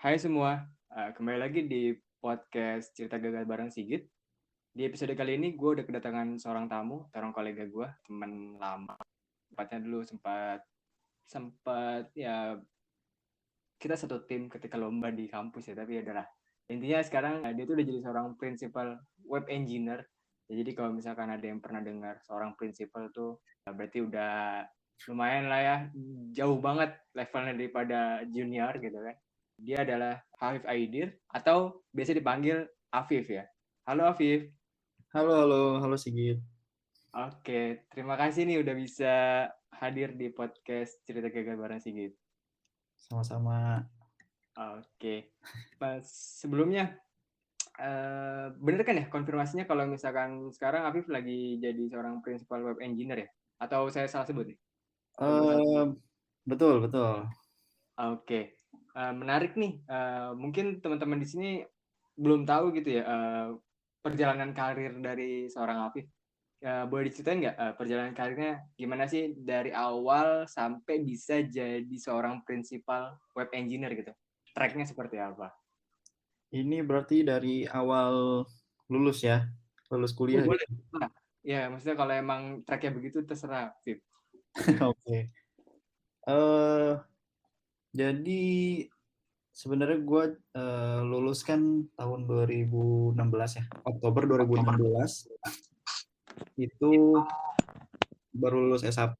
Hai semua, kembali lagi di podcast Cerita Gagal bareng Sigit. Di episode kali ini gue udah kedatangan seorang tamu, seorang kolega gue, teman lama. Tempatnya dulu sempat ya kita satu tim ketika lomba di kampus ya, tapi ya udahlah. Intinya sekarang dia tuh udah jadi seorang principal web engineer. Ya, jadi kalau misalkan ada yang pernah dengar seorang principal tuh berarti udah lumayan lah ya, jauh banget levelnya daripada junior gitu kan. Dia adalah Afif Aidir atau biasa dipanggil Afif ya. Halo Afif. Halo, halo, halo Sigit. Oke, terima kasih nih udah bisa hadir di podcast Cerita Gagal bareng Sigit. Sama-sama. Oke. Pas sebelumnya bener kan ya konfirmasinya kalau misalkan sekarang Afif lagi jadi seorang principal web engineer ya? Atau saya salah sebut nih? Atau gue salah sebut? Eh, betul, betul. Oke. Menarik nih. Mungkin teman-teman di sini belum tahu gitu ya perjalanan karir dari seorang Afif. Boleh diceritain nggak perjalanan karirnya gimana sih dari awal sampai bisa jadi seorang principal web engineer gitu? Tracknya seperti apa? Ini berarti dari awal lulus ya, lulus kuliah Boleh. gitu. Nah, ya, maksudnya kalau emang tracknya begitu terserah, Vip. Oke. Eh, jadi sebenarnya gue lulus kan tahun 2016 ya, Oktober 2016 itu baru lulus S1.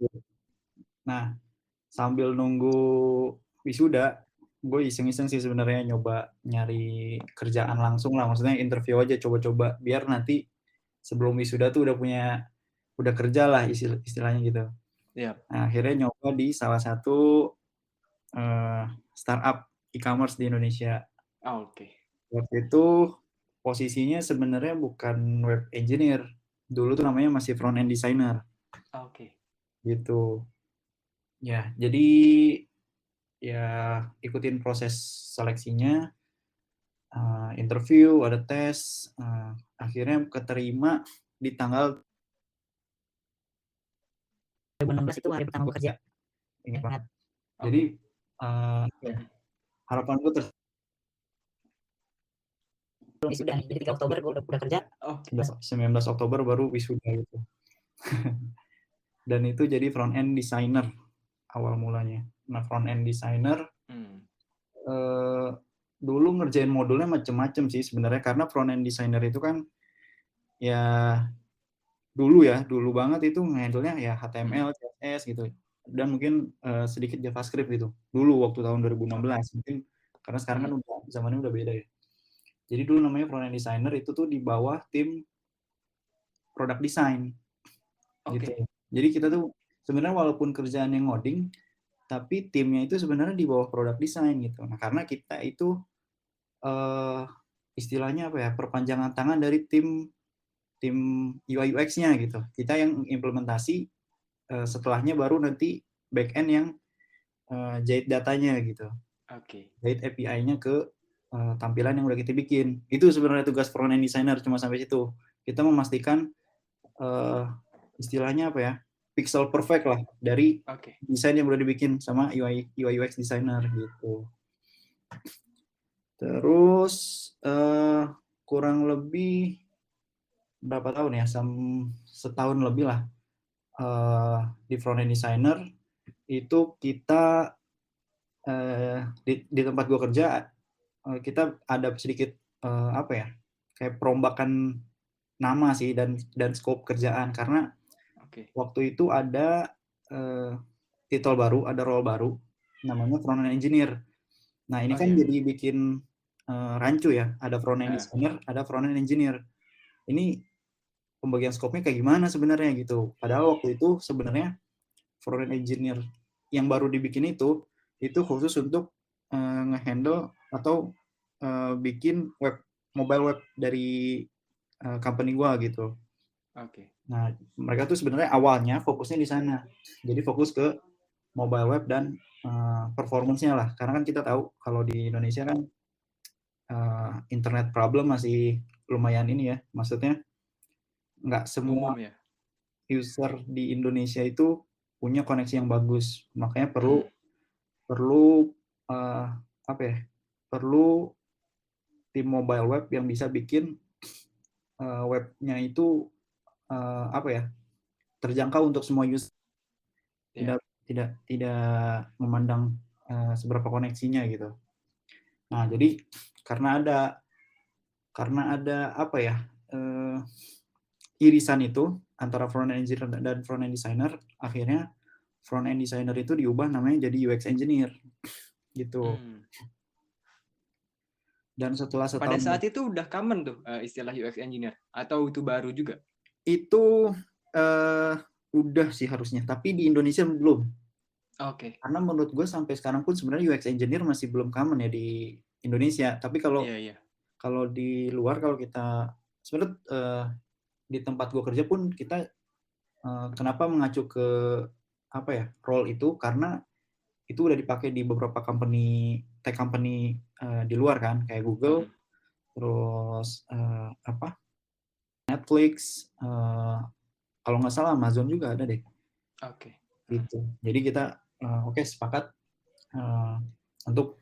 Nah, sambil nunggu wisuda, gue iseng-iseng sih sebenarnya nyoba nyari kerjaan langsung lah, maksudnya interview aja coba-coba biar nanti sebelum wisuda tuh udah kerja lah istilahnya gitu. Iya. Nah, akhirnya nyoba di salah satu startup e-commerce di Indonesia. Oke. Waktu itu posisinya sebenarnya bukan web engineer, dulu tuh namanya masih front end designer Oke. gitu. Ya, jadi ya ikutin proses seleksinya, interview, ada tes, akhirnya keterima di tanggal 2016 itu hari pertama gue kerja, ingat banget. Jadi Oke. harapan gue wisuda nih, jadi 3 Oktober gue udah kerja, Oh, 19 Oktober baru wisuda gitu. Dan itu jadi front end designer awal mulanya. Nah, front end designer eh, dulu ngerjain modulnya macem-macem sih sebenarnya, karena front end designer itu kan ya dulu banget itu ngehandle-nya ya HTML, CSS gitu, dan mungkin sedikit JavaScript gitu dulu waktu tahun 2016 mungkin, karena sekarang kan udah zamannya udah beda ya. Jadi dulu namanya front end designer, itu tuh di bawah tim product design gitu. Oke. Jadi kita tuh sebenarnya walaupun kerjaan yang ngoding, tapi timnya itu sebenarnya di bawah product design gitu. Nah, karena kita itu istilahnya apa ya, perpanjangan tangan dari tim UI UX-nya gitu. Kita yang implementasi, setelahnya baru nanti back end yang jahit datanya gitu. Oke. Jahit API-nya ke tampilan yang udah kita bikin. Itu sebenarnya tugas front end designer, cuma sampai situ. Kita memastikan istilahnya apa ya, pixel perfect lah dari Oke. desain yang udah dibikin sama UI UX designer gitu. Terus kurang lebih berapa tahun ya, setahun lebih lah di front end designer. Itu kita di tempat gue kerja, kita ada sedikit apa ya, kayak perombakan nama sih dan scope kerjaan, karena Oke. waktu itu ada titel baru, ada role baru namanya front end engineer. Nah, ini Oh kan iya. jadi bikin rancu ya, ada front end designer, ada front end engineer. Ini pembagian scope-nya kayak gimana sebenarnya gitu. Padahal waktu itu sebenarnya front end engineer yang baru dibikin itu khusus untuk ngehandle atau bikin mobile web dari company gua gitu. Oke. Nah, mereka tuh sebenarnya awalnya fokusnya di sana. Jadi fokus ke mobile web dan performance-nya lah. Karena kan kita tahu kalau di Indonesia kan internet problem masih lumayan ini ya. Maksudnya nggak semua Umum ya. user di Indonesia itu punya koneksi yang bagus. Makanya perlu apa ya? perlu tim mobile web yang bisa bikin webnya itu apa ya, terjangkau untuk semua user, Iya. tidak memandang seberapa koneksinya gitu. Nah, jadi karena ada apa ya, irisan itu antara front end engineer dan front end designer, akhirnya front end designer itu diubah namanya jadi UX engineer gitu. Dan setelah Pada setahun saat itu udah common tuh istilah UX engineer atau itu baru juga? itu udah sih harusnya, tapi di Indonesia belum. Oke. Karena menurut gue sampai sekarang pun sebenarnya UX engineer masih belum common ya di Indonesia. Tapi Iya. kalau di luar, kalau kita sebenarnya di tempat gue kerja pun kita kenapa mengacu ke apa ya, role itu, karena itu udah dipakai di beberapa tech company di luar kan, kayak Google, terus apa, Netflix, kalau nggak salah Amazon juga ada deh. Oke. Gitu. Jadi kita oke, sepakat untuk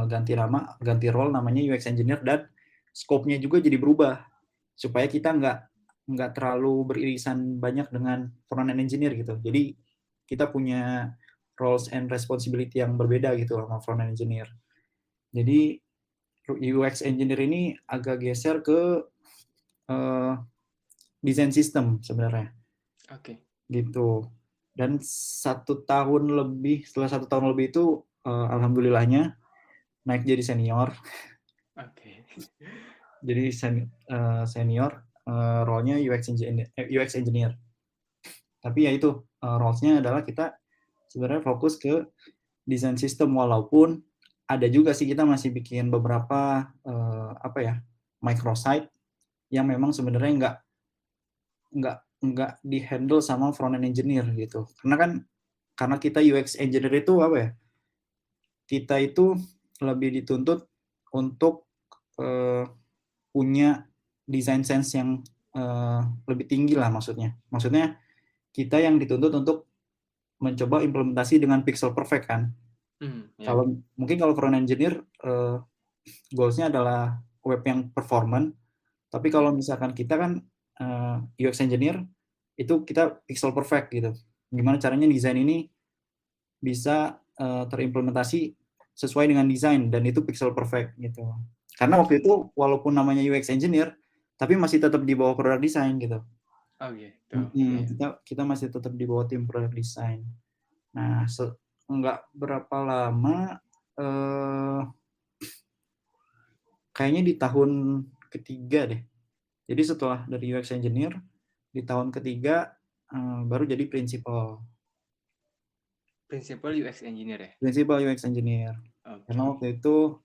ganti nama, ganti role namanya UX engineer, dan scope-nya juga jadi berubah supaya kita nggak terlalu beririsan banyak dengan front end engineer gitu. Jadi kita punya roles and responsibility yang berbeda gitu sama front end engineer. Jadi UX engineer ini agak geser ke design system sebenarnya. Oke. Gitu. Dan setelah 1 tahun lebih itu alhamdulillahnya naik jadi senior. Oke. Jadi senior, role-nya UX engineer. Tapi ya itu, roles-nya adalah kita sebenarnya fokus ke design system, walaupun ada juga sih kita masih bikin beberapa apa ya, microsite yang memang sebenarnya nggak di-handle sama front end engineer gitu. Karena kita UX engineer itu apa ya, kita itu lebih dituntut untuk punya design sense yang lebih tinggi lah maksudnya. Maksudnya kita yang dituntut untuk mencoba implementasi dengan pixel perfect kan. Ya. Mungkin kalau front engineer goals-nya adalah web yang performant, tapi kalau misalkan kita kan UX engineer itu kita pixel perfect gitu. Gimana caranya desain ini bisa terimplementasi sesuai dengan desain dan itu pixel perfect gitu. Karena waktu itu walaupun namanya UX engineer, tapi masih tetap di bawah product design gitu. Oh gitu. Kita masih tetap di bawah tim product design. Nah, nggak berapa lama, kayaknya di tahun ketiga deh. Jadi setelah dari UX engineer, di tahun ketiga baru jadi principal. Principal UX engineer ya? Principal UX engineer. Karena Oke. waktu itu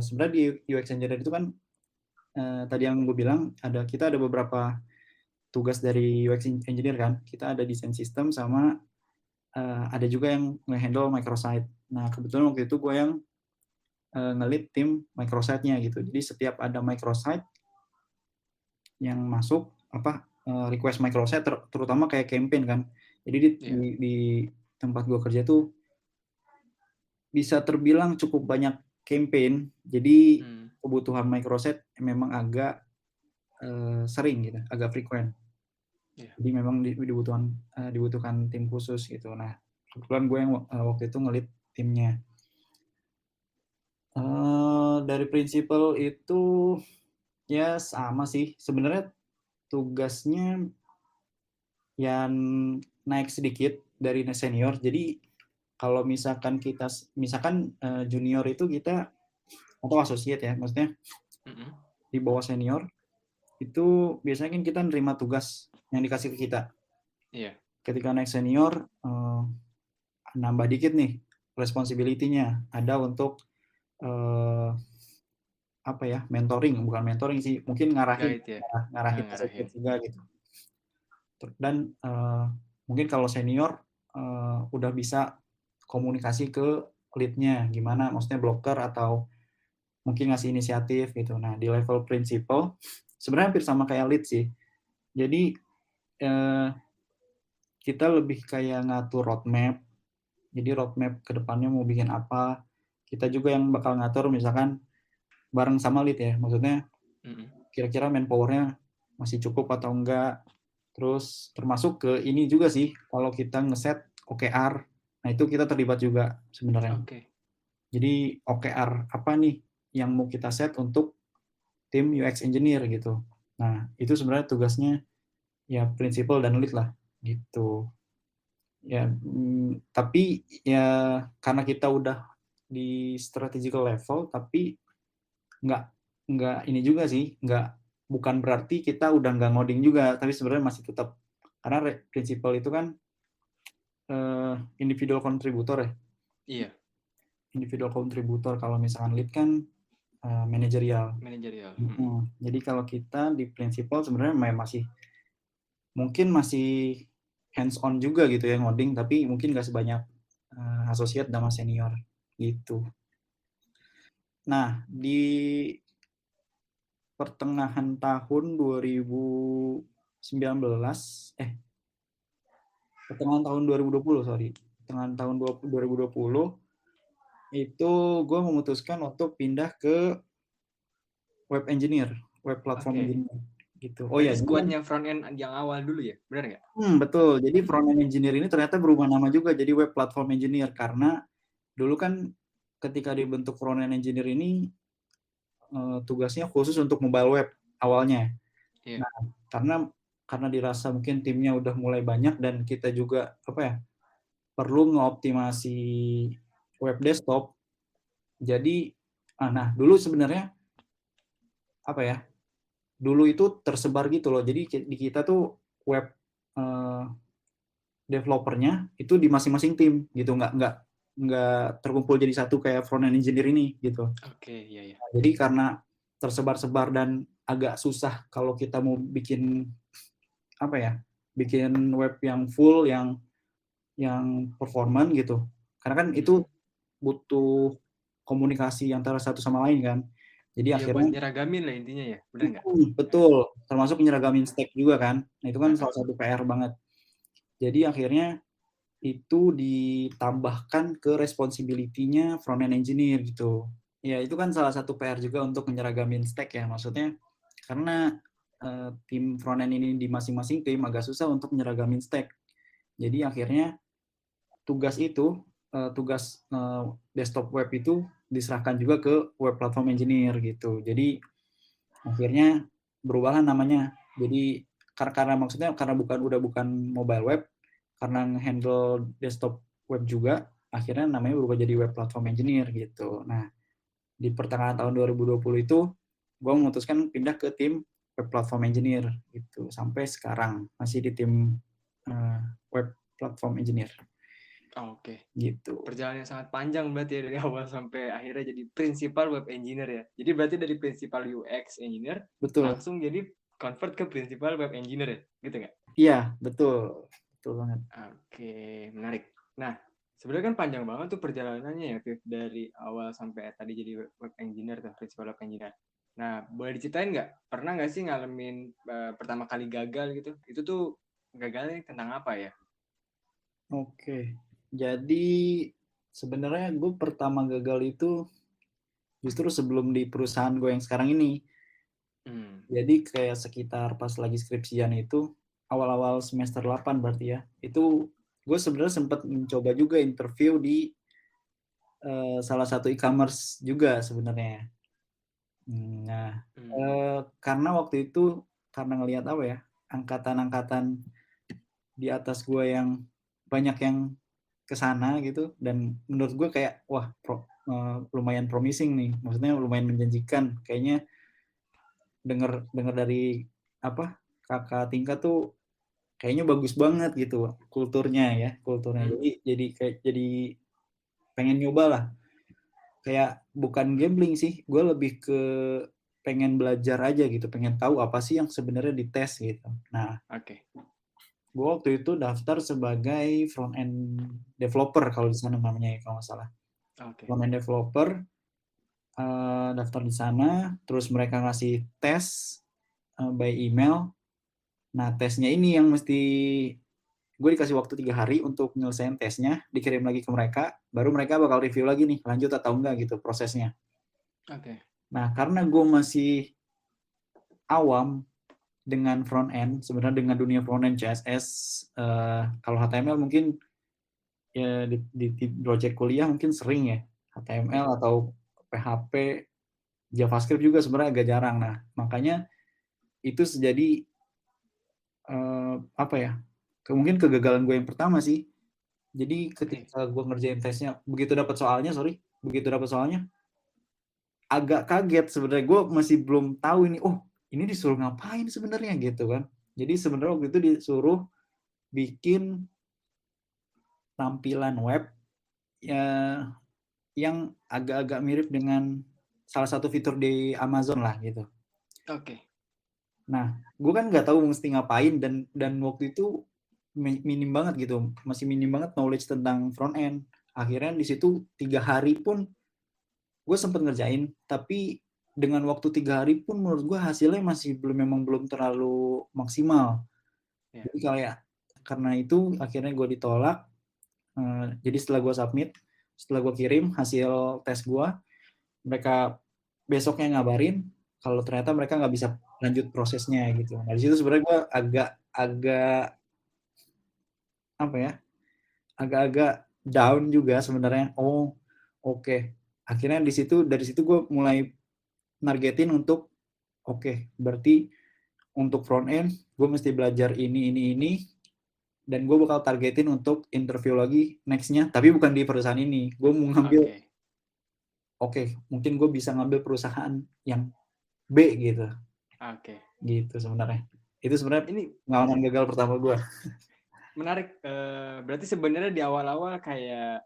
sebenarnya di UX engineer itu kan tadi yang gue bilang kita ada beberapa tugas dari UX engineer kan. Kita ada design system sama ada juga yang nge-handle microsite. Nah, kebetulan waktu itu gue yang nge-lead tim microsite-nya gitu. Jadi setiap ada microsite yang masuk, request microsite, terutama kayak campaign kan. Jadi di tempat gue kerja tuh bisa terbilang cukup banyak campaign. Jadi kebutuhan microsite memang agak sering gitu, agak frequent. Jadi memang dibutuhkan tim khusus gitu. Nah, kebetulan gue yang waktu itu nge-lead timnya. Dari principal itu ya sama sih. Sebenarnya tugasnya yang naik sedikit dari senior. Jadi kalau misalkan junior itu kita, atau associate ya, maksudnya di bawah senior, itu biasanya kan kita nerima tugas yang dikasih ke kita. Ketika naik senior, nambah dikit nih responsibility-nya. Ada untuk bukan mentoring sih, mungkin ngarahin associate juga gitu. Dan mungkin kalau senior udah bisa komunikasi ke lead-nya gimana, maksudnya blocker atau mungkin ngasih inisiatif gitu. Nah, di level principal sebenarnya hampir sama kayak lead sih. Jadi kita lebih kayak ngatur roadmap. Jadi roadmap ke depannya mau bikin apa, kita juga yang bakal ngatur misalkan bareng sama lead ya, maksudnya kira-kira manpower-nya masih cukup atau enggak. Terus termasuk ke ini juga sih, kalau kita ngeset OKR, nah itu kita terlibat juga sebenarnya. Oke. Jadi OKR apa nih yang mau kita set untuk tim UX engineer gitu. Nah itu sebenarnya tugasnya ya principal dan lead lah gitu. Ya, tapi ya karena kita udah di strategical level, tapi nggak ini juga sih, bukan berarti kita udah nggak ngoding juga, tapi sebenarnya masih tetap, karena principal itu kan individual contributor ya. Iya. Individual contributor, kalau misalkan lead kan manajerial. Manajerial. Jadi kalau kita di principal sebenarnya mungkin masih hands on juga gitu ya ngoding, tapi mungkin nggak sebanyak associate sama senior gitu. Nah, di pertengahan tahun 2019 pertengahan tahun 2020 pertengahan tahun 2020 itu gue memutuskan untuk pindah ke web engineer, web platform engineer gitu. Oh ya, squadnya front end yang awal dulu ya, benar nggak? Betul. Jadi front end engineer ini ternyata berubah nama juga jadi web platform engineer, karena dulu kan ketika dibentuk front end engineer ini tugasnya khusus untuk mobile web awalnya. Yeah. Nah, karena dirasa mungkin timnya udah mulai banyak dan kita juga perlu ngeoptimasi web desktop. Jadi nah dulu sebenarnya dulu itu tersebar gitu loh. Jadi di kita tuh web developernya itu di masing-masing tim gitu, nggak terkumpul jadi satu kayak front end engineer ini gitu. Oke, iya. Nah, jadi karena tersebar-sebar dan agak susah kalau kita mau bikin bikin web yang full, yang performant gitu. Karena kan itu butuh komunikasi antara satu sama lain kan. Jadi akhirnya buat nyeragamin lah intinya ya, benar nggak? Betul, termasuk nyeragamin stack juga kan. Nah itu kan salah satu PR banget. Jadi akhirnya itu ditambahkan ke responsibility-nya front end engineer gitu. Ya itu kan salah satu PR juga untuk menyeragamin stack ya, maksudnya karena tim front end ini di masing-masing tim agak susah untuk menyeragamin stack. Jadi akhirnya tugas desktop web itu diserahkan juga ke web platform engineer gitu. Jadi akhirnya berubahlah namanya. Jadi karena udah bukan mobile web, karena handle desktop web juga, akhirnya namanya berubah jadi web platform engineer gitu. Nah, di pertengahan tahun 2020 itu gue memutuskan pindah ke tim web platform engineer gitu. Sampai sekarang masih di tim web platform engineer. Oke. Gitu. Perjalanan yang sangat panjang berarti ya, dari awal sampai akhirnya jadi principal web engineer ya. Jadi berarti dari principal UX engineer Betul. langsung jadi convert ke principal web engineer ya, gitu nggak? Iya, betul. Betul banget. Oke, menarik. Nah, sebenarnya kan panjang banget tuh perjalanannya ya, Viv, dari awal sampai tadi jadi web engineer tuh, principal web engineer. Nah, boleh diceritain nggak? Pernah nggak sih ngalamin pertama kali gagal gitu? Itu tuh gagalnya tentang apa ya? Oke. Jadi sebenarnya gue pertama gagal itu justru sebelum di perusahaan gue yang sekarang ini. Jadi kayak sekitar pas lagi skripsian itu, awal-awal semester 8 berarti ya, itu gue sebenarnya sempat mencoba juga interview di salah satu e-commerce juga sebenarnya. Nah, karena waktu itu, karena ngelihat angkatan-angkatan di atas gue yang banyak yang kesana gitu, dan menurut gue kayak lumayan promising nih, maksudnya lumayan menjanjikan, kayaknya dengar dari kakak tingkat tuh kayaknya bagus banget gitu kulturnya. Jadi pengen nyoba lah, kayak bukan gambling sih, gue lebih ke pengen belajar aja gitu, pengen tahu apa sih yang sebenarnya dites gitu. Nah, gue waktu itu daftar sebagai front end developer kalau di sana namanya ya, kalau nggak salah. Front end developer, daftar di sana, terus mereka ngasih tes by email. Nah, tesnya ini yang mesti gue dikasih waktu 3 hari untuk nyelesain tesnya, dikirim lagi ke mereka, baru mereka bakal review lagi nih, lanjut atau enggak gitu prosesnya. Oke. Nah, karena gue masih awam dengan front end, sebenarnya dengan dunia front end CSS, kalau HTML mungkin ya di project kuliah mungkin sering ya, HTML atau PHP, JavaScript juga sebenarnya agak jarang. Nah, makanya itu jadi apa ya? Mungkin kegagalan gue yang pertama sih. Jadi ketika gue ngerjain tesnya, begitu dapat soalnya, agak kaget sebenarnya. Gue masih belum tahu ini, oh ini disuruh ngapain sebenarnya gitu kan. Jadi sebenarnya waktu itu disuruh bikin tampilan web ya, yang agak-agak mirip dengan salah satu fitur di Amazon lah gitu. Oke. Nah, gue kan nggak tahu mesti ngapain dan waktu itu minim banget gitu, masih minim banget knowledge tentang front end. Akhirnya di situ 3 hari pun gue sempet ngerjain, tapi dengan waktu 3 hari pun menurut gue hasilnya masih belum terlalu maksimal. Jadi karena itu akhirnya gue ditolak. Jadi setelah gue submit, setelah gue kirim hasil tes gue, mereka besoknya ngabarin kalau ternyata mereka nggak bisa lanjut prosesnya gitu. Nah di situ sebenarnya gue agak apa ya, agak-agak down juga sebenarnya. Oh oke. Akhirnya dari situ gue mulai nargetin untuk berarti untuk front end gue mesti belajar ini, dan gue bakal targetin untuk interview lagi nextnya, tapi bukan di perusahaan ini. Gue mau ngambil mungkin gue bisa ngambil perusahaan yang B gitu. Gitu sebenarnya. Itu sebenarnya Ini pengalaman gagal pertama gue. menarik. Berarti sebenarnya di awal-awal kayak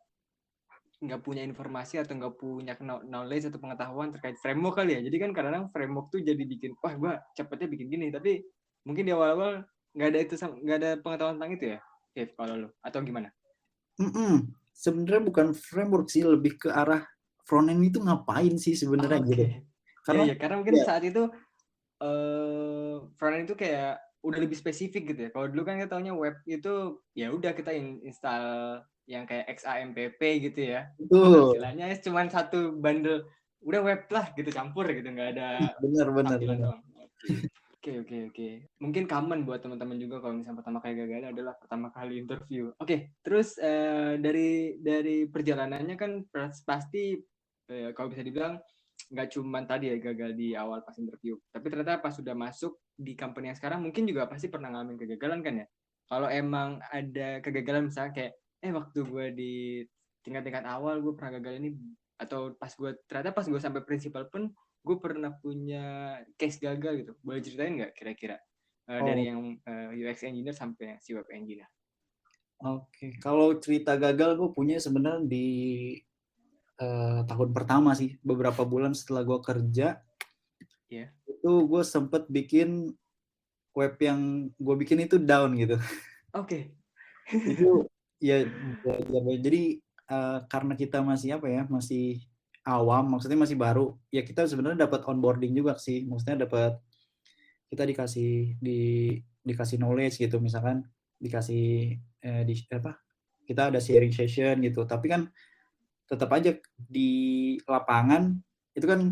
nggak punya informasi atau nggak punya knowledge atau pengetahuan terkait framework kali ya. Jadi kan kadang-kadang framework tuh jadi bikin, wah gue cepetnya bikin gini, tapi mungkin di awal-awal nggak ada pengetahuan tentang itu ya, Kev, kalau lo atau gimana? Sebenarnya bukan framework sih, lebih ke arah front end itu ngapain sih sebenarnya gitu. Karena mungkin saat itu front end itu kayak udah lebih spesifik gitu ya. Kalau dulu kan kita taunya web itu ya udah kita install yang kayak XAMPP gitu ya. Betul. Istilahnya cuma satu bundle udah web lah gitu, campur gitu, nggak ada tampilan doang. Oke. Mungkin common buat teman-teman juga kalau misalnya pertama kali gagal adalah pertama kali interview. Terus dari perjalanannya kan pasti kalau bisa dibilang nggak cuma tadi ya gagal di awal pas interview, tapi ternyata pas sudah masuk di company yang sekarang mungkin juga pasti pernah ngalamin kegagalan kan ya. Kalau emang ada kegagalan misalnya kayak waktu gue di tingkat-tingkat awal gue pernah gagal ini, atau ternyata pas gue sampai principal pun gue pernah punya case gagal gitu. Boleh ceritain nggak kira-kira dari yang UX engineer sampai si web engineer? Kalau cerita gagal gue punya sebenarnya di tahun pertama sih, beberapa bulan setelah gue kerja. Itu gue sempet bikin web yang gue bikin itu down gitu. Itu ya jadi karena kita masih masih awam, maksudnya masih baru ya, kita sebenarnya dapat onboarding juga sih, maksudnya kita dikasih knowledge gitu, misalkan dikasih kita ada sharing session gitu, tapi kan tetap aja di lapangan itu kan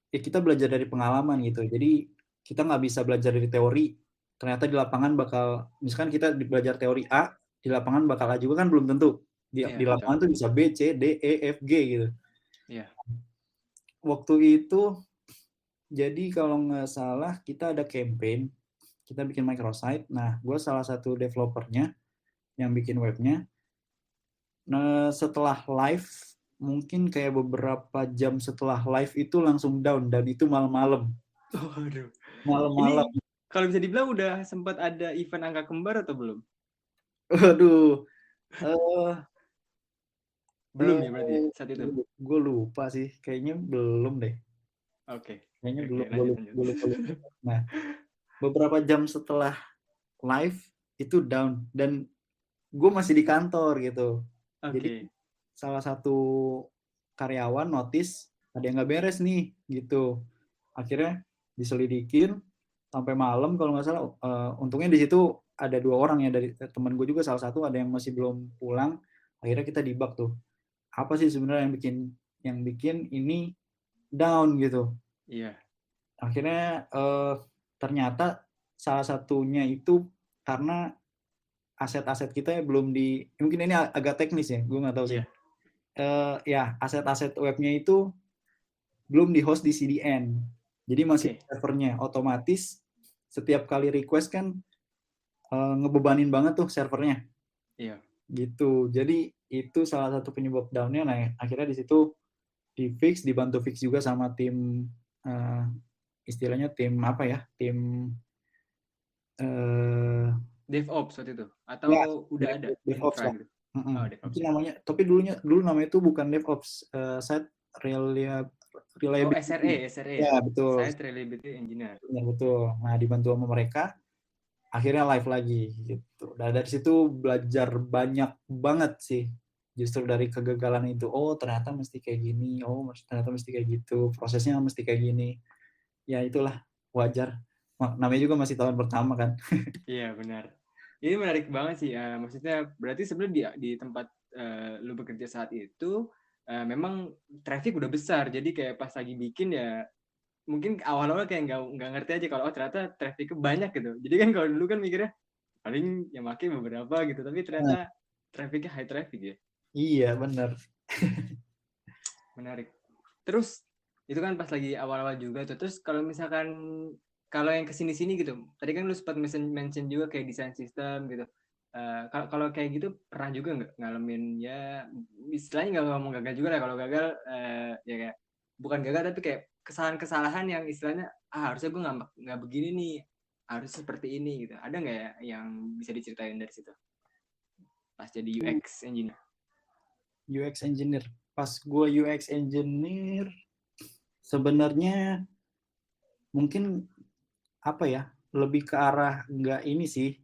kita belajar dari pengalaman gitu. Jadi kita nggak bisa belajar dari teori, ternyata di lapangan bakal, misalkan kita belajar teori A, di lapangan bakal A juga kan belum tentu. Di lapangan tuh bisa B, C, D, E, F, G gitu. Waktu itu jadi kalau nggak salah kita ada campaign, kita bikin microsite. Nah, gue salah satu developernya yang bikin webnya. Nah, setelah live, mungkin kayak beberapa jam setelah live itu langsung down, dan itu malam-malam. Malam-malam. Ini kalau bisa dibilang udah sempat ada event angka kembar atau belum? Waduh. Belum ya berarti ya saat itu? Gue lupa sih, kayaknya belum deh. Kayaknya belum. Nah, beberapa jam setelah live itu down, dan gue masih di kantor gitu. Jadi salah satu karyawan notice ada yang nggak beres nih gitu. Akhirnya diselidikin, sampai malam kalau nggak salah. Untungnya di situ ada 2 orang ya dari teman gue juga, salah satu ada yang masih belum pulang. Akhirnya kita debug tuh. Apa sih sebenarnya yang bikin ini down gitu. Iya. Akhirnya ternyata salah satunya itu karena aset-aset kita belum mungkin ini agak teknis ya, gue nggak tahu sih. Iya. Ya aset-aset webnya itu belum di host di CDN, jadi masih Oke. servernya. Otomatis setiap kali request kan ngebebanin banget tuh servernya Iya. gitu. Jadi itu salah satu penyebab downnya. Nah akhirnya di situ di fix, dibantu fix juga sama tim istilahnya tim apa ya, tim DevOps waktu itu ya, atau udah ada DevOps infra lah. gitu? Oh, DevOps Itu ya. namanya, tapi dulu namanya itu bukan DevOps, site Oh, reliability. SRE ya. Ya betul, Site Reliability Engineer. betul. Nah dibantu sama mereka, akhirnya live lagi gitu. Dan dari situ belajar banyak banget sih. Justru dari kegagalan itu, oh ternyata mesti kayak gini, oh ternyata mesti kayak gitu, prosesnya mesti kayak gini. Ya itulah, wajar. Namanya juga masih tahun pertama kan. Iya, benar. Ini menarik banget sih. Maksudnya berarti sebenarnya di tempat lu bekerja saat itu memang traffic udah besar. Jadi kayak pas lagi bikin ya mungkin awal-awal kayak nggak ngerti aja kalau oh ternyata trafficnya banyak gitu. Jadi kan kalau dulu kan mikirnya paling yang pakai beberapa gitu, tapi Nah, ternyata trafficnya high traffic ya. iya benar. Menarik. Terus itu kan pas lagi awal-awal juga tuh. Terus kalau misalkan kalau yang kesini-sini gitu, tadi kan lu sempat mention juga kayak desain sistem gitu. Kalau kayak gitu pernah juga nggak ngalamin ya istilahnya nggak ngomong gagal juga lah. Kalau gagal ya kayak bukan gagal tapi kayak kesalahan-kesalahan yang istilahnya harusnya gue nggak begini nih, harus seperti ini gitu. Ada nggak ya yang bisa diceritain dari situ pas jadi UX engineer? UX engineer. Pas gue UX engineer, sebenarnya mungkin apa ya, lebih ke arah nggak ini sih,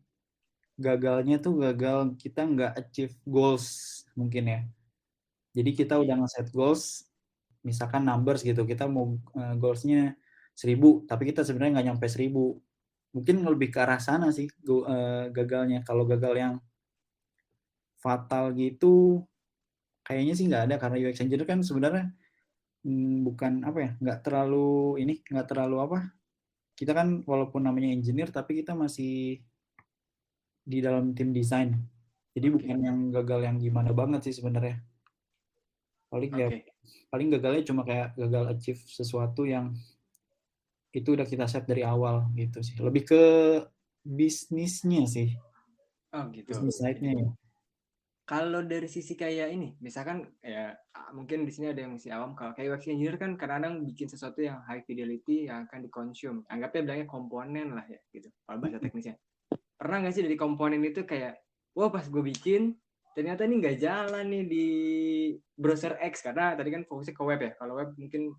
gagalnya tuh gagal kita nggak achieve goals mungkin ya. Jadi kita udah Oke. nge-set goals, misalkan numbers gitu, kita mau goalsnya 1000, tapi kita sebenarnya nggak nyampe 1000. Mungkin lebih ke arah sana sih gagalnya. Kalau gagal yang fatal gitu, kayaknya sih nggak ada, karena UX engineer kan sebenarnya bukan apa ya, nggak terlalu apa, kita kan walaupun namanya engineer tapi kita masih di dalam tim desain, jadi bukan Oke. yang gagal yang gimana banget sih sebenarnya. Oke. Paling gagalnya cuma kayak gagal achieve sesuatu yang itu udah kita set dari awal gitu sih, lebih ke bisnisnya sih, Oh gitu. bisnis Jadi side-nya ya. kalau dari sisi kayak ini, misalkan ya mungkin di sini ada yang masih awam. Kalau kayak UX engineer kan kadang-kadang bikin sesuatu yang high fidelity yang akan dikonsum. Anggapnya bilangnya komponen lah ya gitu. Kalau bahasa teknisnya. Pernah nggak sih dari komponen itu kayak, wah pas gue bikin ternyata ini nggak jalan nih di browser X karena tadi kan fokusnya ke web ya. Kalau web mungkin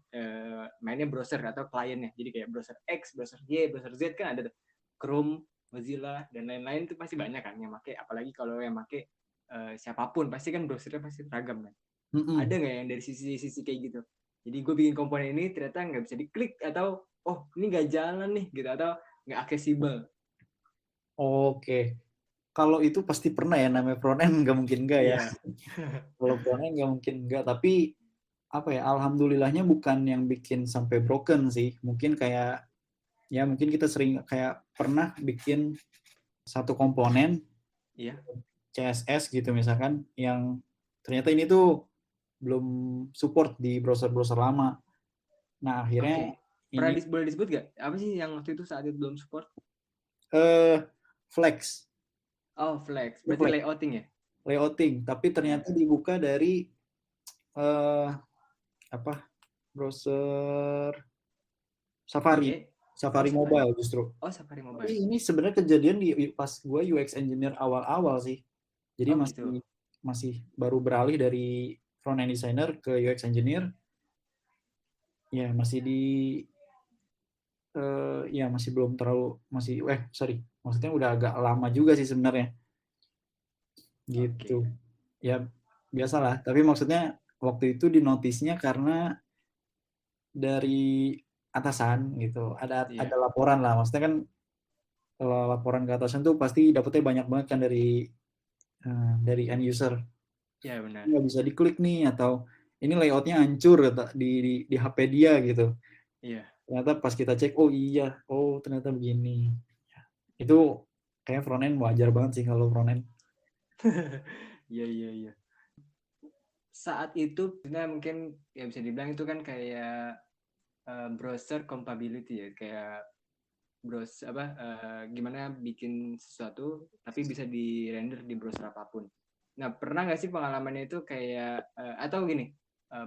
mainnya browser atau kliennya. Jadi kayak browser X, browser Y, browser Z kan ada tuh. Chrome, Mozilla dan lain-lain itu pasti banyak kan yang make. Apalagi kalau yang make siapapun pasti kan browsernya pasti beragam kan. Ada Mm-mm. nggak yang dari sisi kayak gitu? Jadi gue bikin komponen ini ternyata nggak bisa diklik atau oh ini nggak jalan nih gitu atau nggak accessible. Oke, kalau itu pasti pernah ya, namanya front end nggak mungkin enggak ya. Iya. Kalau front end nggak mungkin enggak, tapi apa ya, alhamdulillahnya bukan yang bikin sampai broken sih. Mungkin kayak ya mungkin kita sering kayak pernah bikin satu komponen Iya. CSS gitu misalkan, yang ternyata ini tuh belum support di browser-browser lama. Nah akhirnya Oke. ini Boleh disebut gak? Apa sih yang waktu itu saat itu belum support? eh flex, Oh, Flex. itu Berarti flex layouting ya? layouting, tapi Nah, ternyata dibuka dari eh apa, browser Safari, IE. Oh, Safari Safari. Mobile justru. Oh, Safari Tapi Mobile. ini sebenarnya kejadian pas gue UX engineer awal-awal sih. Jadi Oh, masih gitu. masih baru beralih dari front end designer ke UX engineer. Ya masih ya masih belum terlalu, sorry, maksudnya udah agak lama juga sih sebenarnya Oke. gitu. Ya biasalah. Tapi maksudnya waktu itu di notisnya karena dari atasan gitu, ada Iya. laporan lah. Maksudnya kan kalau laporan ke atasan tuh pasti dapetnya banyak banget kan dari end user. Iya benar. Nggak bisa diklik nih, atau ini layoutnya hancur di HP dia gitu. Iya. Ternyata pas kita cek, oh iya, oh ternyata begini. Itu kayak front end wajar banget sih kalau front end. Iya, iya, iya. Saat itu sebenarnya mungkin ya bisa dibilang itu kan kayak browser compatibility ya, kayak browser apa gimana bikin sesuatu tapi bisa di render di browser apapun. Nah, pernah nggak sih pengalamannya itu kayak atau gini,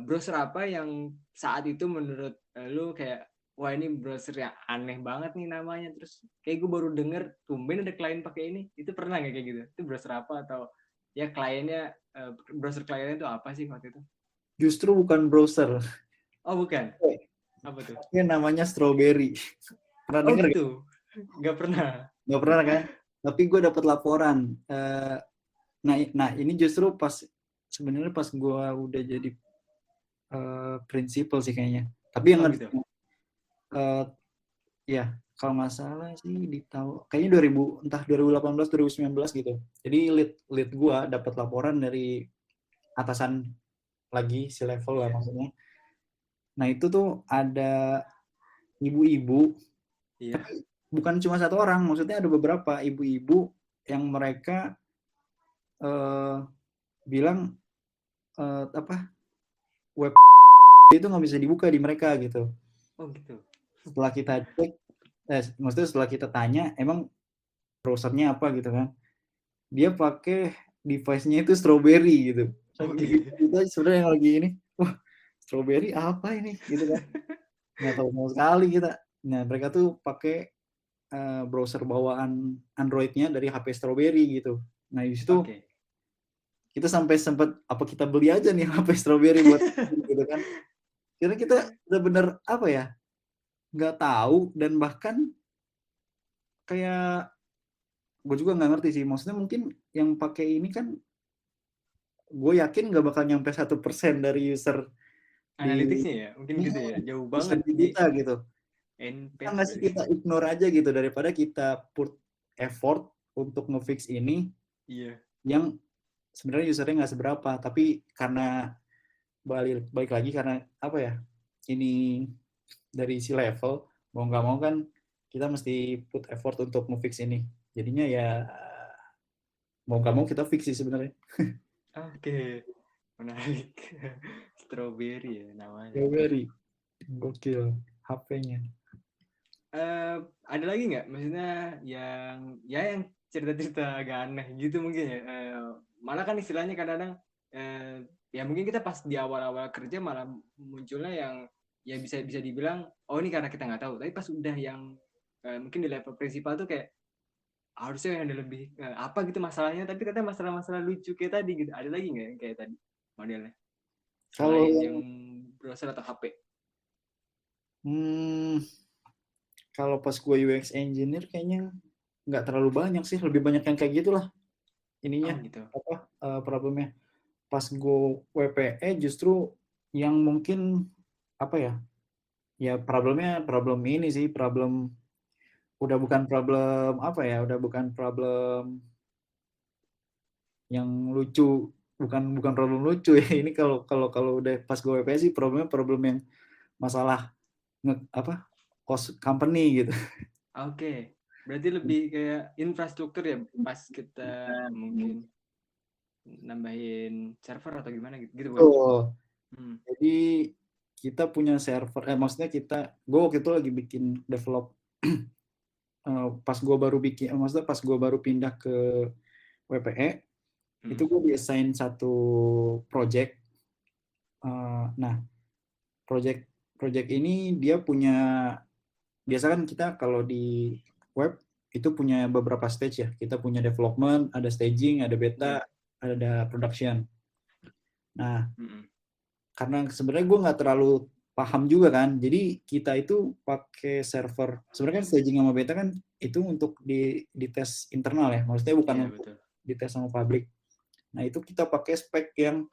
browser apa yang saat itu menurut lu kayak wah ini browser yang aneh banget nih namanya, terus kayak gue baru denger tumben ada klien pakai ini. Itu pernah nggak kayak gitu? Itu browser apa atau ya kliennya browser kliennya itu apa sih waktu itu? Justru bukan browser. Oh, bukan. Apa tuh? Ini namanya Strawberry. Pernah Oh denger gak? gitu. Nggak pernah. Nggak pernah kan? Tapi gue dapat laporan. Nah ini justru sebenarnya pas gue udah jadi principal sih kayaknya. Tapi yang Oh gitu. ya kalau nggak salah sih di tahun kayaknya 2018 2019 gitu. Jadi lead gue dapat laporan dari atasan lagi si level lah Iya. maksudnya. Nah itu tuh ada ibu-ibu, Iya. tapi bukan cuma satu orang, maksudnya ada beberapa ibu-ibu yang mereka bilang apa web itu nggak bisa dibuka di mereka gitu. Oh gitu. Setelah kita cek, maksudnya setelah kita tanya, emang browsernya apa gitu kan? Dia pakai device-nya itu Strawberry gitu. Oke. Kita sebenarnya yang lagi ini, wah Strawberry apa ini gitu kan? Nggak tahu sama sekali kita. Nah mereka tuh pakai browser bawaan Android-nya dari HP Strawberry gitu. Nah di situ Oke. kita sampai sempat apa kita beli aja nih HP Strawberry buat gitu kan? Karena kita benar-benar apa ya? Nggak tahu dan bahkan kayak gue juga nggak ngerti sih. Maksudnya mungkin yang pakai ini kan gue yakin nggak bakal nyampe 1% dari user di Analytics-nya ya, mungkin gitu ya. Jauh user banget di di kita gitu. end Kita page nggak sih berarti. kita ignore aja gitu daripada kita put effort untuk ngefix ini Iya. yang sebenarnya usernya nggak seberapa, tapi karena balik lagi karena apa ya, ini dari si level mau nggak mau kan kita mesti put effort untuk ngefix ini, jadinya ya mau nggak mau kita fix sih sebenarnya. Oke. Menarik. Strawberry ya namanya. Strawberry gokil HP-nya. Ada lagi nggak? Maksudnya yang cerita-cerita agak aneh gitu mungkin ya. Malah kan istilahnya kadang-kadang ya mungkin kita pas di awal-awal kerja malah munculnya yang ya bisa bisa dibilang oh ini karena kita nggak tahu. Tapi pas udah yang mungkin di level prinsipal tuh kayak harusnya yang ada lebih apa gitu masalahnya. Tapi katanya masalah-masalah lucu kayak tadi gitu. Ada lagi nggak yang kayak tadi modelnya? Kalau Selain yang browser atau HP? kalau pas gue UX engineer kayaknya nggak terlalu banyak sih, lebih banyak yang kayak gitulah Oh ininya gitu. apa problemnya. Pas gue WPE justru yang mungkin apa ya problemnya problem ini sih, problem udah bukan problem apa ya, udah bukan problem yang lucu, bukan problem lucu ya. Ini kalau udah pas gue WPE sih problemnya problem yang masalah apa cost company gitu. Oke, berarti lebih kayak infrastruktur ya pas kita mungkin nambahin server atau gimana gitu, gitu bukan? Betul. Hmm. Jadi kita punya server, maksudnya gue waktu itu lagi bikin develop pas gue baru bikin, maksudnya pas gue baru pindah ke WPE, itu gue diassign satu project. Nah, project ini dia punya, biasa kan kita kalau di web itu punya beberapa stage ya. Kita punya development, ada staging, ada beta, ada production. Nah, karena sebenarnya gue nggak terlalu paham juga kan, jadi kita itu pakai server. Sebenarnya kan staging sama beta kan itu untuk di tes internal ya, maksudnya bukan Iya untuk betul. dites sama publik. Nah itu kita pakai spek yang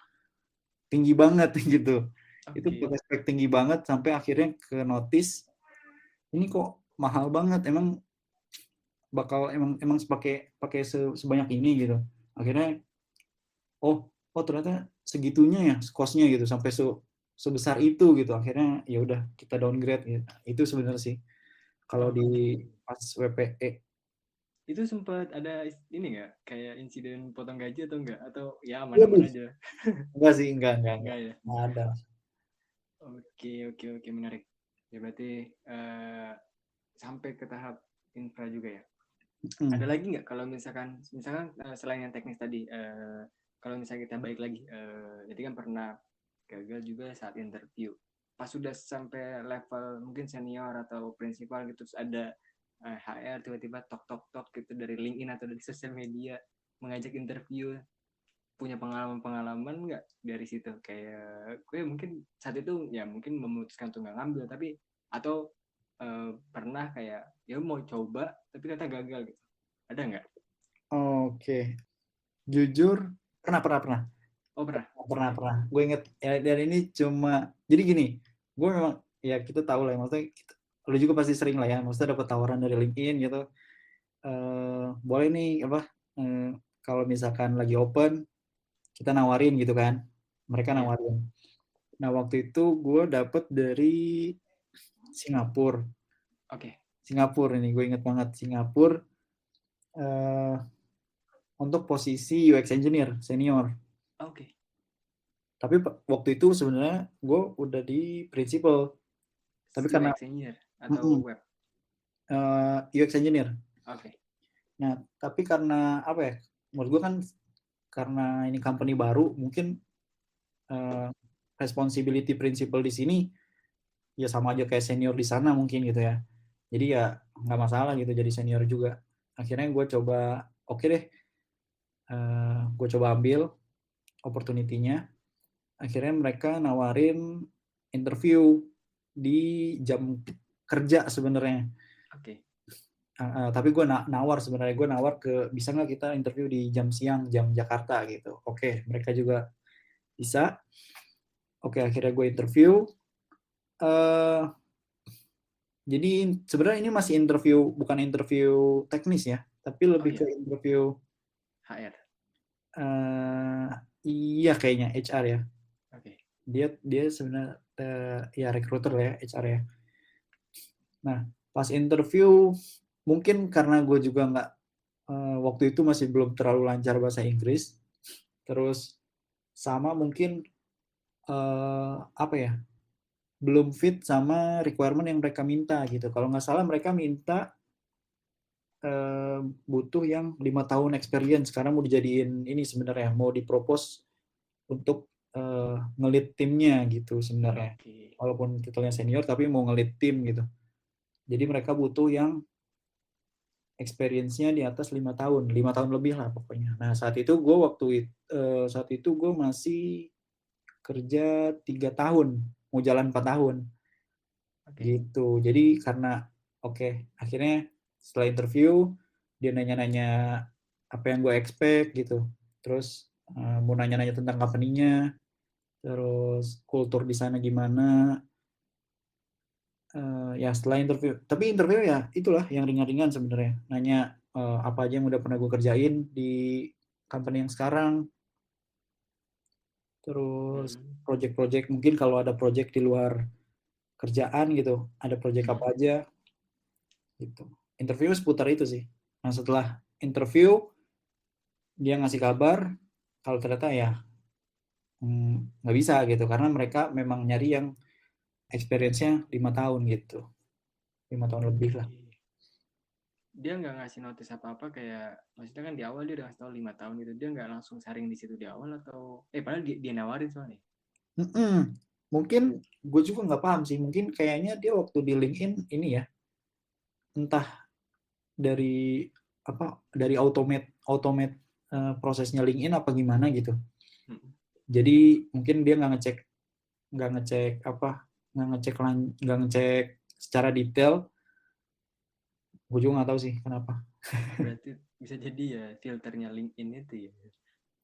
tinggi banget gitu. Itu Oke. pakai spek tinggi banget sampai akhirnya ke notice ini kok mahal banget, emang bakal emang pakai sebanyak ini gitu. Akhirnya oh ternyata segitunya ya cost-nya gitu, sampai sebesar itu gitu. Akhirnya ya udah kita downgrade gitu. Itu sebenarnya sih kalau di pas WPE. Itu sempat ada ini nggak kayak insiden potong gaji atau enggak, atau ya Waduh, aman-aman aja? enggak sih, enggak Enggak ya. ada. Oke, menarik. Ya berarti sampai ke tahap infra juga ya. Ada lagi nggak kalau misalkan selain yang teknis tadi, kalau misalnya kita balik lagi, jadi kan pernah gagal juga saat interview. Pas sudah sampai level mungkin senior atau prinsipal gitu, terus ada HR tiba-tiba tok gitu dari LinkedIn atau dari sosial media mengajak interview, punya pengalaman nggak dari situ? Kayak gue mungkin saat itu ya mungkin memutuskan untuk nggak ngambil, tapi atau pernah kayak ya mau coba tapi ternyata gagal gitu, ada nggak? Oke, jujur pernah. Oh pernah. Pernah, Oke. pernah. Gue inget ya, dan ini cuma jadi gini, gue memang ya kita tahu lah, maksudnya lu juga pasti sering lah ya, maksudnya dapat tawaran dari LinkedIn gitu. Boleh nih apa, kalau misalkan lagi open kita nawarin gitu kan. Mereka Iya. nawarin. Nah, waktu itu gue dapet dari Singapura. Oke. Singapura ini gue inget banget, Singapura, eh, untuk posisi UX engineer senior. Oke. Tapi waktu itu sebenarnya gue udah di principal. Tapi karena UX engineer atau web? UX engineer. Oke. Nah, tapi karena apa ya? Menurut gue kan karena ini company baru, mungkin responsibility principal di sini ya sama aja kayak senior di sana mungkin gitu ya. Jadi ya nggak masalah gitu jadi senior juga. Akhirnya gue coba, oke deh, gue coba ambil opportunity-nya. Akhirnya mereka nawarin interview di jam kerja sebenarnya. Oke. Tapi gue nawar sebenarnya, gue nawar ke bisa nggak kita interview di jam siang, jam Jakarta gitu. Oke, mereka juga bisa. Oke, akhirnya gue interview. Jadi sebenarnya ini masih interview, bukan interview teknis ya, tapi Oh lebih ke iya, interview HR. iya kayaknya HR ya. Oke. Dia sebenarnya ya recruiter ya, HR ya. Nah, pas interview mungkin karena gue juga nggak waktu itu masih belum terlalu lancar bahasa Inggris, terus sama mungkin apa ya, belum fit sama requirement yang mereka minta gitu. Kalau nggak salah mereka minta butuh yang 5 tahun experience, karena mau dijadiin ini sebenarnya, mau dipropose untuk ngelit timnya gitu sebenarnya. Oke. Walaupun titelnya senior tapi mau ngelit tim gitu. Jadi mereka butuh yang experience-nya di atas 5 tahun, 5 tahun lebih lah pokoknya. Nah, saat itu gue masih kerja 3 tahun, mau jalan 4 tahun Oke. gitu. Jadi karena akhirnya setelah interview dia nanya-nanya apa yang gue expect gitu. Terus mau nanya-nanya tentang company-nya, terus kultur di sana gimana. Ya setelah interview, tapi interview ya itulah yang ringan-ringan sebenarnya. Nanya apa aja yang udah pernah gue kerjain di company yang sekarang. Terus Hmm. project-project, mungkin kalau ada project di luar kerjaan gitu, ada project apa aja gitu. Interview seputar itu sih. Nah, setelah interview dia ngasih kabar kalau ternyata ya nggak bisa gitu, karena mereka memang nyari yang experience-nya 5 tahun gitu, 5 tahun lebih lah. Oke. Dia nggak ngasih notice apa-apa, kayak maksudnya kan di awal dia udah ngasih tahu 5 tahun gitu, dia nggak langsung saring di situ di awal, atau padahal dia nawarin soalnya. Mungkin gue juga nggak paham sih, mungkin kayaknya dia waktu di LinkedIn ini ya, entah dari dari automate prosesnya LinkedIn apa gimana gitu. Jadi mungkin dia nggak ngecek nggak ngecek apa nggak ngecek nggak ngecek secara detail. Gue juga nggak tahu sih kenapa. Berarti bisa jadi ya filternya LinkedIn itu ya,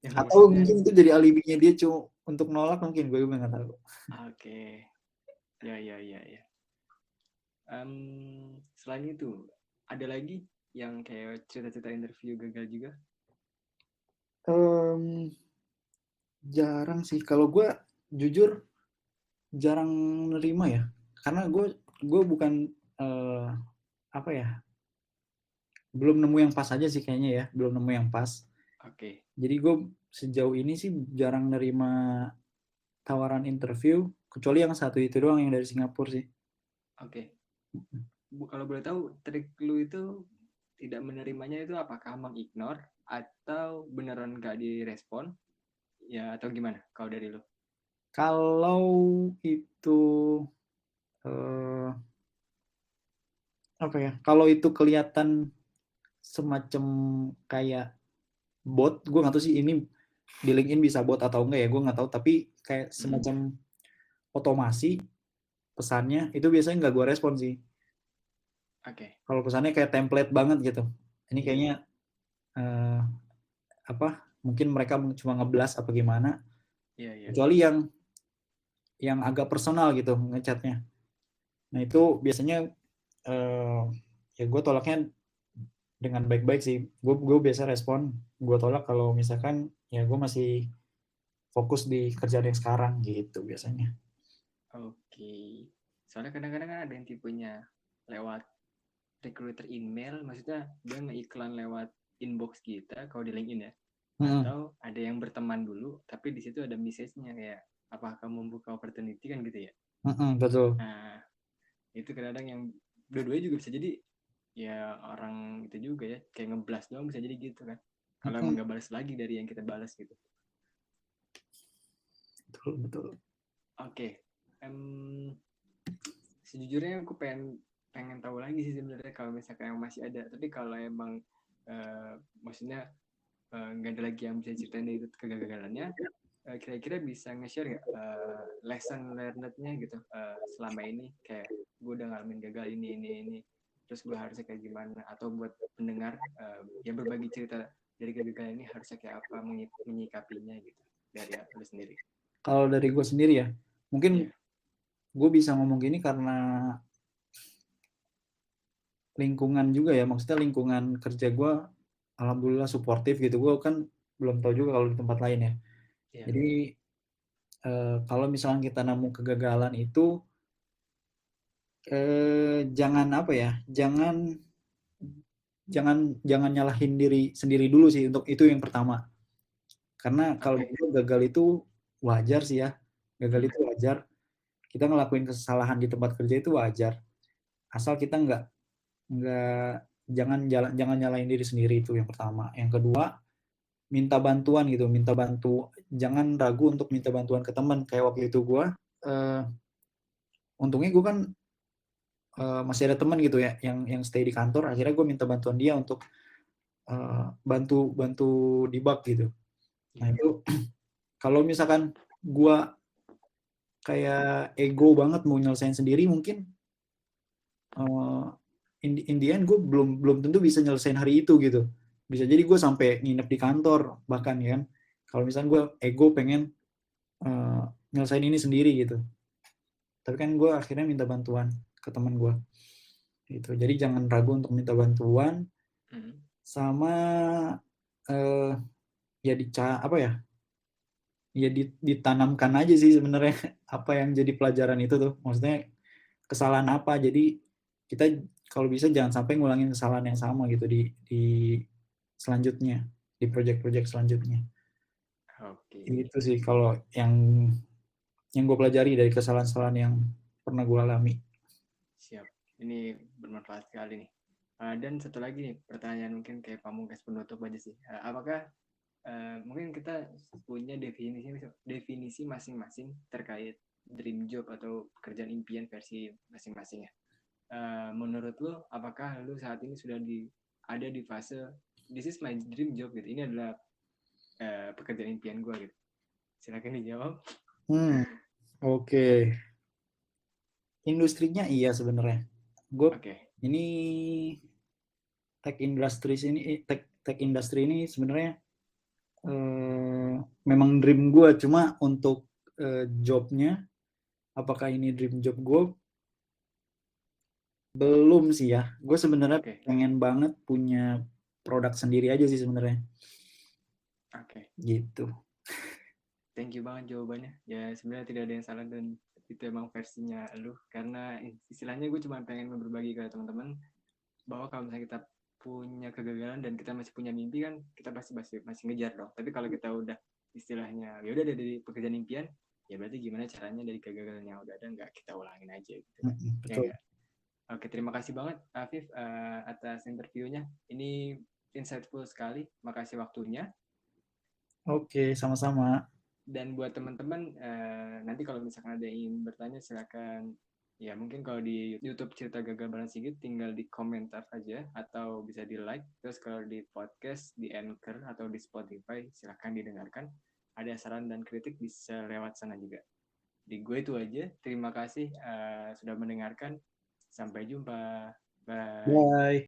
yang Atau maksudnya. mungkin itu jadi alibinya dia cuma untuk nolak, mungkin gue juga nggak tahu. Oke. Ya. Selain itu, ada lagi yang kayak cerita-cerita interview gagal juga? Jarang sih. Kalau gue jujur jarang nerima ya. Karena gue bukan apa ya? Belum nemu yang pas aja sih kayaknya ya. Belum nemu yang pas. Oke. Jadi gue sejauh ini sih jarang nerima tawaran interview. Kecuali yang satu itu doang yang dari Singapura sih. Oke. Kalau boleh tahu, trik lu itu tidak menerimanya itu apakah mengignore atau beneran gak direspon? Ya, atau gimana kalau dari lu? Kalau itu eh, apa ya? Kalau itu kelihatan semacam kayak bot, gue nggak tahu sih ini di LinkedIn bisa bot atau enggak ya, gue nggak tahu. Tapi kayak semacam otomasi pesannya itu biasanya nggak gue respon sih. Oke. Kalau pesannya kayak template banget gitu. Ini Iya, kayaknya iya. eh, apa? Mungkin mereka cuma ngeblas apa gimana. Iya, iya. Kecuali yang agak personal gitu ngechatnya. Nah itu biasanya ya gue tolaknya dengan baik-baik sih. Gue biasa respon, gue tolak kalau misalkan ya gue masih fokus di kerjaan yang sekarang gitu biasanya. Oke. Soalnya kadang-kadang kan ada yang tipenya lewat recruiter email, maksudnya dia ngeiklan lewat inbox kita kalau di LinkedIn ya. Hmm, Atau ada yang berteman dulu, tapi di situ ada message-nya kayak apakah kamu membuka opportunity kan gitu ya. betul. Nah, itu kadang-kadang yang dua-duanya juga bisa jadi ya orang itu juga ya, kayak ngeblas doang bisa jadi gitu kan. Kalau emang Mm-mm, nggak balas lagi dari yang kita balas gitu. betul betul. Oke. Em, Sejujurnya aku pengen pengen tahu lagi sih sebenarnya kalau misalkan yang masih ada. Tapi kalau emang maksudnya nggak ada lagi yang bisa ceritain dari kegagalannya, kira-kira bisa nge-share nggak lesson learned-nya gitu selama ini, kayak gue udah ngalamin gagal ini terus gue harusnya kayak gimana, atau buat pendengar yang berbagi cerita dari kegagalan ini harusnya kayak apa menyikapinya gitu dari lu sendiri. Kalau dari gue sendiri ya, mungkin Iya. gue bisa ngomong gini karena lingkungan juga ya, maksudnya lingkungan kerja gue alhamdulillah suportif gitu. Gue kan belum tahu juga kalau di tempat lain ya. Iya. Jadi kalau misalnya kita nemu kegagalan itu jangan apa ya, jangan jangan jangan nyalahin diri sendiri dulu sih, untuk itu yang pertama. Karena kalau Oke. gue gagal itu wajar sih ya, gagal Hmm. itu wajar. Kita ngelakuin kesalahan di tempat kerja itu wajar, asal kita nggak jangan nyalain diri sendiri, itu yang pertama. Yang kedua, minta bantuan gitu, jangan ragu untuk minta bantuan ke teman. Kayak waktu itu gue eh, untungnya gue kan masih ada teman gitu ya yang stay di kantor. Akhirnya gue minta bantuan dia untuk bantu bantu debug gitu. Nah Iya. itu kalau misalkan gue kayak ego banget mau nyelesain sendiri, mungkin uh, in the end gue belum tentu bisa nyelesain hari itu gitu. Bisa jadi gue sampai nginep di kantor bahkan kan, kalau misalnya gue ego pengen nyelesain ini sendiri gitu. Tapi kan gue akhirnya minta bantuan ke teman gue gitu. Jadi jangan ragu untuk minta bantuan, Hmm. sama uh, ya apa ya, ya ditanamkan aja sih sebenarnya apa yang jadi pelajaran itu tuh, maksudnya kesalahan apa, jadi kita kalau bisa jangan sampai ngulangin kesalahan yang sama gitu di selanjutnya, di project-project selanjutnya. Oke. Itu sih kalau yang gue pelajari dari kesalahan-kesalahan yang pernah gue alami. Siap. Ini bermanfaat sekali nih. Dan satu lagi nih, pertanyaan mungkin kayak pamungkas penutup aja sih. Apakah mungkin kita punya definisi masing-masing terkait dream job atau pekerjaan impian versi masing-masing ya? Menurut lo, apakah lo saat ini sudah ada di fase this is my dream job gitu? Ini adalah pekerjaan impian gue gitu. Silakan dijawab. Oke. Okay. Industrinya iya sebenarnya. Gue Oke. ini tech industry ini sebenarnya memang dream gue, cuma untuk jobnya apakah ini dream job gue, Belum sih ya. Gue sebenarnya Oke. pengen banget punya produk sendiri aja sih sebenarnya. Oke. Gitu. Thank you banget jawabannya. Ya sebenarnya tidak ada yang salah dan itu emang versinya lu. Karena istilahnya gue cuma pengen berbagi ke teman-teman bahwa kalau misalnya kita punya kegagalan dan kita masih punya mimpi kan kita pasti masih ngejar dong. Tapi kalau kita udah istilahnya ya udah dari pekerjaan impian, ya berarti gimana caranya dari kegagalan yang udah ada nggak kita ulangin aja gitu kan. Ya Betul. enggak. Oke, terima kasih banget Afif atas interviewnya. Ini insightful sekali. Makasih waktunya. Oke, sama-sama. Dan buat teman-teman, nanti kalau misalkan ada yang ingin bertanya, silakan. Ya mungkin kalau di YouTube Cerita Gagal Bareng Sigit, tinggal di komentar aja atau bisa di like. Terus kalau di podcast, di Anchor atau di Spotify, silakan didengarkan. Ada saran dan kritik bisa lewat sana juga. Di gue itu aja. Terima kasih sudah mendengarkan. Sampai jumpa. Bye. Bye.